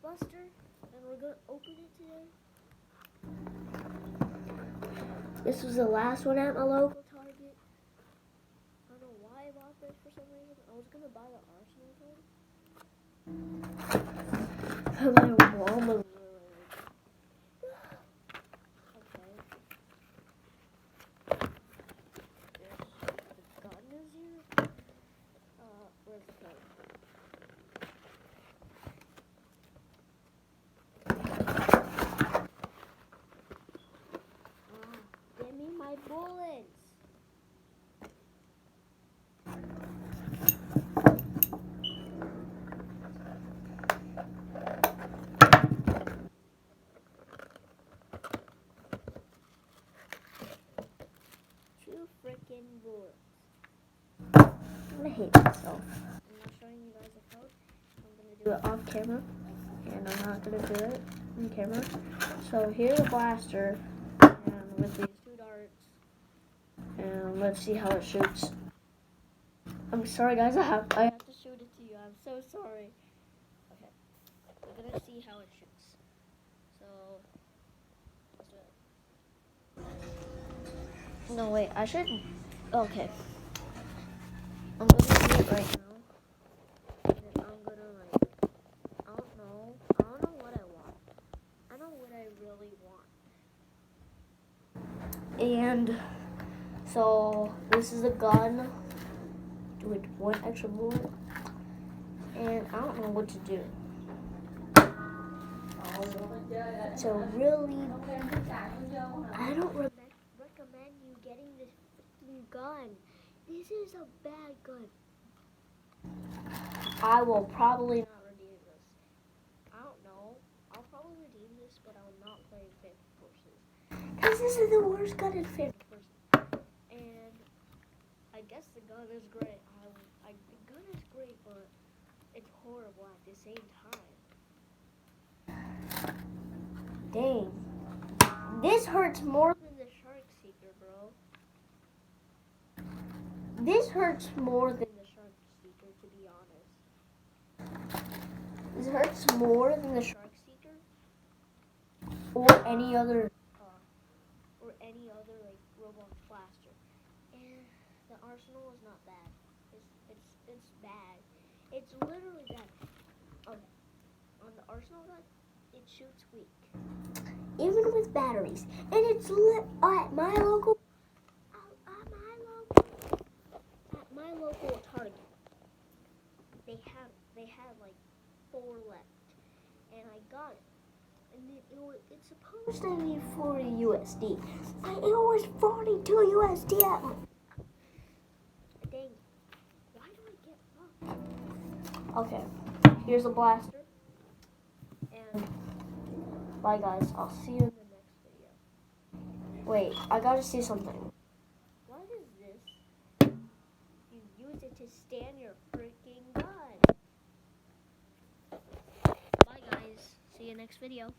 Buster, and we're gonna open it today. This was the last one at my local Target. I don't know why I bought this for some reason. I was gonna buy the Arsenal one. My mom was okay. The gun is here. Where's the code? Give me my bullets. Two freaking bullets. I'm gonna hate myself. I'm not showing you guys the code. I'm gonna do it off camera, and I'm not gonna do it on camera. So here's a blaster, and with these two darts, and let's see how it shoots. I'm sorry, guys. I have to shoot it to you. I'm so sorry. Okay, we're gonna see how it shoots. So let's do it. No, wait. I should. Okay. I'm gonna do it right now. And I'm gonna I don't know what I want. I know what I really want. And so this is a gun with one extra bullet. And I don't know what to do. So really, I don't recommend you getting this freaking gun. This is a bad gun. I will probably not redeem this. I don't know. I'll probably redeem this, but I'll not play fifth person. Because this is the worst gun in fifth person. And I guess the gun is great. The gun is great, but it's horrible at the same time. Dang. This hurts more than the Shark Seeker, bro. This hurts more than the Shark Seeker, to be honest. This hurts more than the Shark Seeker or any other like Roblox blaster. And the Arsenal is not bad. It's bad. It's literally bad. Okay. On the Arsenal gun, it shoots weak. Even with batteries. And it's at my local Target. They had like 4 left. And I got it. And it's supposed to be 40 USD. But it was 42 USD at my... Dang. Why do I get fucked? Okay. Here's a blaster. And bye guys. I'll see you in the next video. Wait, I gotta see something. What is this? You use it to stand your freaking gun. Bye guys. See you next video.